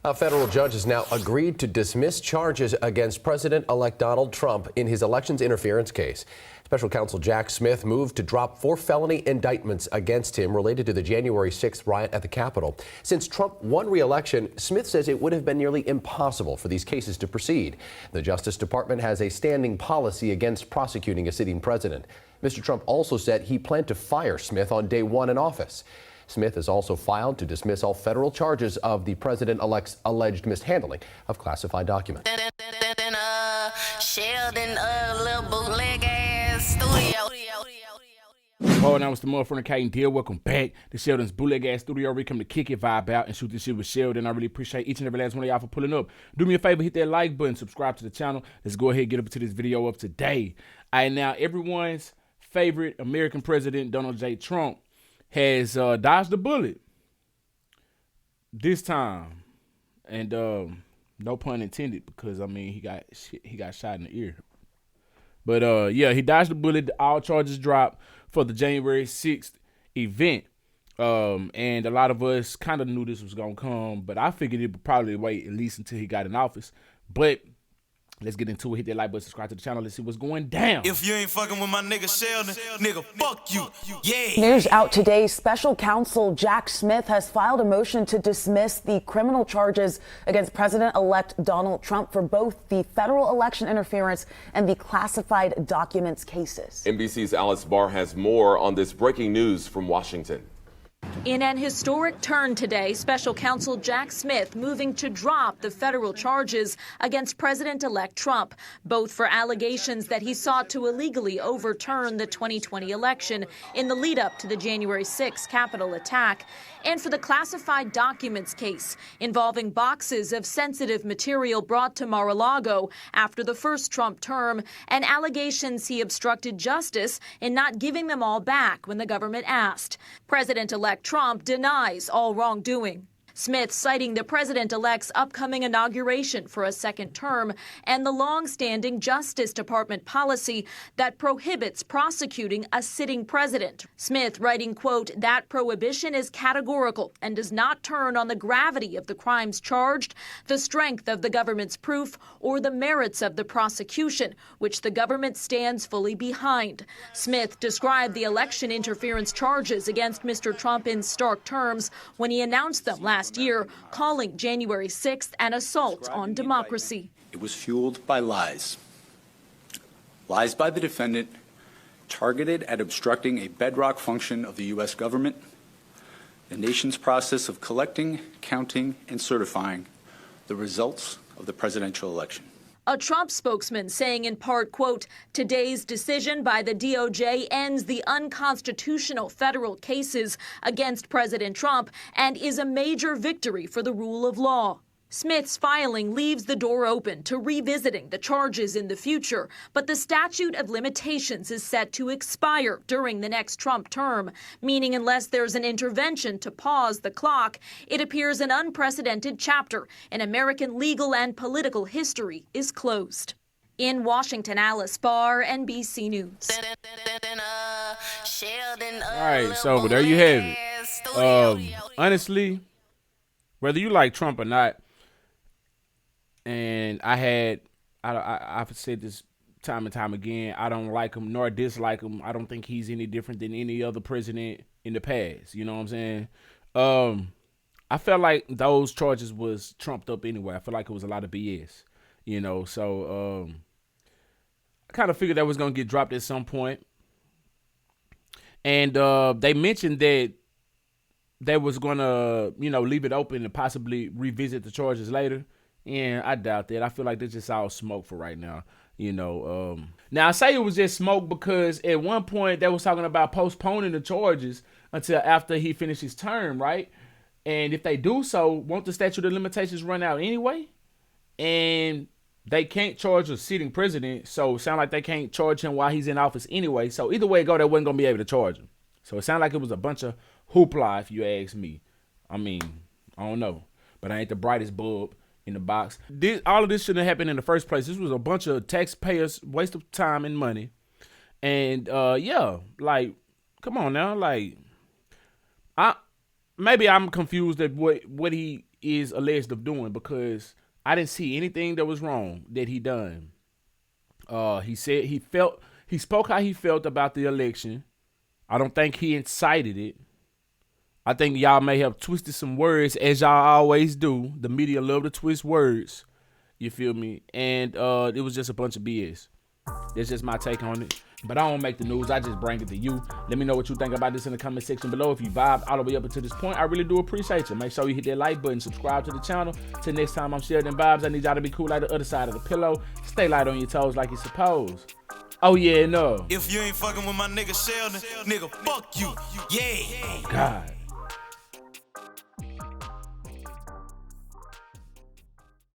A federal judge has now agreed to dismiss charges against President-elect Donald Trump in his elections interference case. Special counsel Jack Smith moved to drop 4 felony indictments against him related to the January 6th riot at the Capitol. Since Trump won re-election, Smith says it would have been nearly impossible for these cases to proceed. The Justice Department has a standing policy against prosecuting a sitting president. Mr. Trump also said he planned to fire Smith on day 1 in office. Smith has also filed to dismiss all federal charges of the president-elect's alleged mishandling of classified documents. Oh, now it's the motherfucking Kate deal. Welcome back to Sheldon's bootleg ass studio. We come to kick it, vibe out, and shoot this shit with Sheldon. I really appreciate each and every last one of y'all for pulling up. Do me a favor, hit that like button, subscribe to the channel. Let's go ahead and get up to this video up today. All right, now everyone's favorite American president, Donald J. Trump, has dodged a bullet this time, and no pun intended, because I mean he got shot in the ear. But yeah, he dodged the bullet. All charges dropped for the January 6th event, and a lot of us kind of knew this was gonna come, but I figured it would probably wait at least until he got in office. But let's get into it. Hit that like button, subscribe to the channel. Let's see what's going down. If you ain't fucking with my nigga Sheldon, nigga, fuck you. Yeah. News out today. Special counsel Jack Smith has filed a motion to dismiss the criminal charges against President-elect Donald Trump for both the federal election interference and the classified documents cases. NBC's Alice Barr has more on this breaking news from Washington. In an historic turn today, special counsel Jack Smith moving to drop the federal charges against President-elect Trump, both for allegations that he sought to illegally overturn the 2020 election in the lead-up to the January 6th Capitol attack, and for the classified documents case involving boxes of sensitive material brought to Mar-a-Lago after the first Trump term, and allegations he obstructed justice in not giving them all back when the government asked. President-elect Trump denies all wrongdoing. Smith citing the president-elect's upcoming inauguration for a second term and the long-standing Justice Department policy that prohibits prosecuting a sitting president. Smith writing, quote, "That prohibition is categorical and does not turn on the gravity of the crimes charged, the strength of the government's proof, or the merits of the prosecution, which the government stands fully behind." Smith described the election interference charges against Mr. Trump in stark terms when he announced them last year, calling January 6th an assault on democracy. It was fueled by lies. Lies by the defendant targeted at obstructing a bedrock function of the U.S. government, the nation's process of collecting, counting, and certifying the results of the presidential election. A Trump spokesman saying in part, quote, "Today's decision by the DOJ ends the unconstitutional federal cases against President Trump and is a major victory for the rule of law." Smith's filing leaves the door open to revisiting the charges in the future, but the statute of limitations is set to expire during the next Trump term, meaning unless there's an intervention to pause the clock, it appears an unprecedented chapter in American legal and political history is closed. In Washington, Alice Barr, NBC News. All right, so there you have it. Honestly, whether you like Trump or not, and I've said this time and time again, I don't like him nor dislike him. I don't think he's any different than any other president in the past. You know what I'm saying? I felt like those charges was trumped up anyway. I feel like it was a lot of BS, you know. So I kind of figured that was going to get dropped at some point. And they mentioned that they was going to, you know, leave it open and possibly revisit the charges later. Yeah, I doubt that. I feel like this just all smoke for right now, you know. Now, I say it was just smoke because at one point they was talking about postponing the charges until after he finished his term, right? And if they do so, won't the statute of limitations run out anyway? And they can't charge a sitting president, so it sounds like they can't charge him while he's in office anyway. So either way it go, they wasn't going to be able to charge him. So it sounded like it was a bunch of hoopla, if you ask me. I mean, I don't know. But I ain't the brightest bulb in the box. All of this shouldn't have happened in the first place. This was a bunch of taxpayers' waste of time and money. And yeah, like, come on now. Like, maybe I'm confused at what he is alleged of doing, because I didn't see anything that was wrong that he done. He said he spoke how he felt about the election. I don't think he incited it. I think y'all may have twisted some words, as y'all always do. The media love to twist words. You feel me? And it was just a bunch of BS. That's just my take on it. But I don't make the news. I just bring it to you. Let me know what you think about this in the comment section below. If you vibed all the way up until this point, I really do appreciate you. Make sure you hit that like button, subscribe to the channel. Till next time, I'm SheldonVybez. I need y'all to be cool like the other side of the pillow. Stay light on your toes like you're supposed. Oh yeah, no. If you ain't fucking with my nigga Sheldon, nigga, fuck you. Yeah. God.